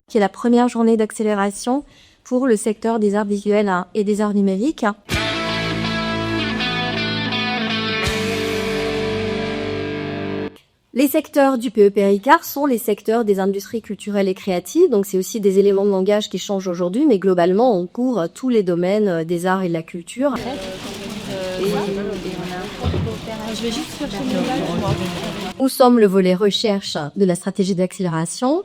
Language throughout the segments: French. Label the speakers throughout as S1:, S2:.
S1: qui est la première journée d'accélération pour le secteur des arts visuels et des arts numériques. Les secteurs du PEP Ricard sont les secteurs des industries culturelles et créatives, donc c'est aussi des éléments de langage qui changent aujourd'hui, mais globalement on couvre tous les domaines des arts et de la culture. Nous sommes le volet recherche de la stratégie d'accélération.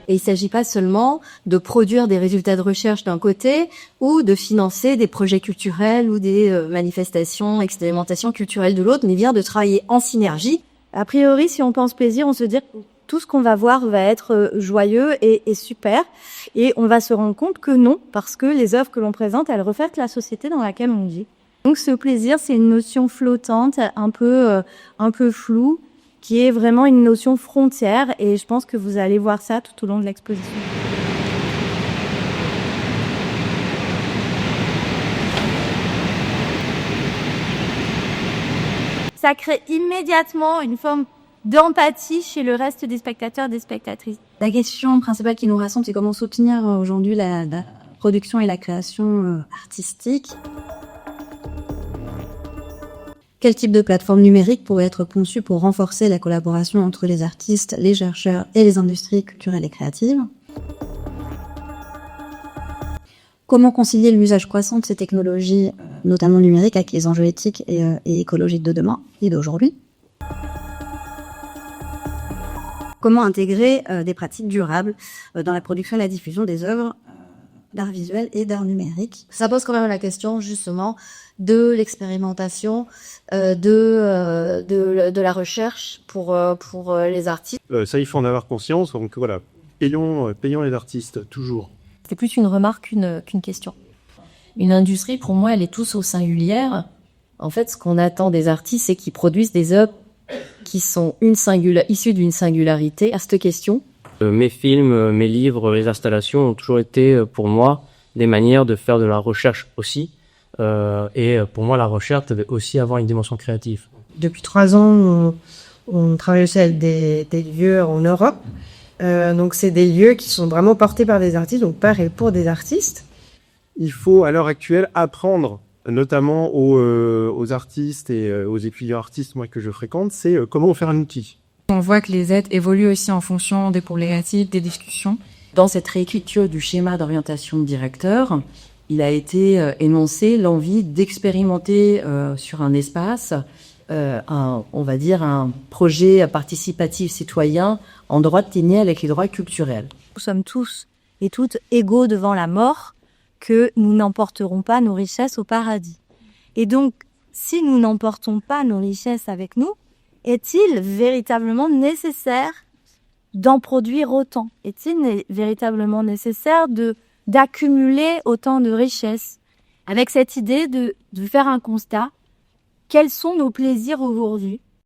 S1: Et il ne s'agit pas seulement de produire des résultats de recherche d'un côté ou de financer des projets culturels ou des manifestations, expérimentations culturelles de l'autre, mais bien de travailler en synergie. A priori, si on pense plaisir, on se dit que tout ce qu'on va voir va être joyeux et super. Et on va se rendre compte que non, parce que les œuvres que l'on présente, elles reflètent la société dans laquelle on vit. Donc ce plaisir, c'est une notion flottante, un peu floue, qui est vraiment une notion frontière, et je pense que vous allez voir ça tout au long de l'exposition. Ça crée immédiatement une forme d'empathie chez le reste des spectateurs et des spectatrices.
S2: La question principale qui nous rassemble, c'est comment soutenir aujourd'hui la production et la création artistique. Quel type de plateforme numérique pourrait être conçue pour renforcer la collaboration entre les artistes, les chercheurs et les industries culturelles et créatives? Comment concilier l'usage croissant de ces technologies, notamment numériques, avec les enjeux éthiques et écologiques de demain et d'aujourd'hui? Comment intégrer des pratiques durables dans la production et la diffusion des œuvres d'art visuel et d'art numérique?
S1: Ça pose quand même la question, justement, de l'expérimentation, de la recherche pour les artistes.
S3: Ça, il faut en avoir conscience. Donc voilà, payons les artistes, toujours.
S1: C'est plus une remarque qu'une question. Une industrie, pour moi, elle est tous au singulière. En fait, ce qu'on attend des artistes, c'est qu'ils produisent des œuvres qui sont issues d'une singularité. À cette question.
S4: Mes films, mes livres, les installations ont toujours été, pour moi, des manières de faire de la recherche aussi. Et pour moi, la recherche devait aussi avoir une dimension créative.
S5: Depuis 3 ans, on travaille aussi avec des lieux en Europe. Donc c'est des lieux qui sont vraiment portés par des artistes, donc par et pour des artistes.
S3: Il faut, à l'heure actuelle, apprendre, notamment aux artistes et aux étudiants artistes, moi, que je fréquente, c'est comment faire un outil.
S6: On voit que les aides évoluent aussi en fonction des problématiques, des discussions.
S7: Dans cette réécriture du schéma d'orientation de directeur, il a été énoncé l'envie d'expérimenter sur un espace, on va dire un projet participatif citoyen en droit de tenir avec les droits culturels.
S1: Nous sommes tous et toutes égaux devant la mort, que nous n'emporterons pas nos richesses au paradis. Et donc, si nous n'emportons pas nos richesses avec nous, est-il véritablement nécessaire d'en produire autant? Est-il véritablement nécessaire d'accumuler autant de richesses? Avec cette idée de faire un constat, quels sont nos plaisirs aujourd'hui?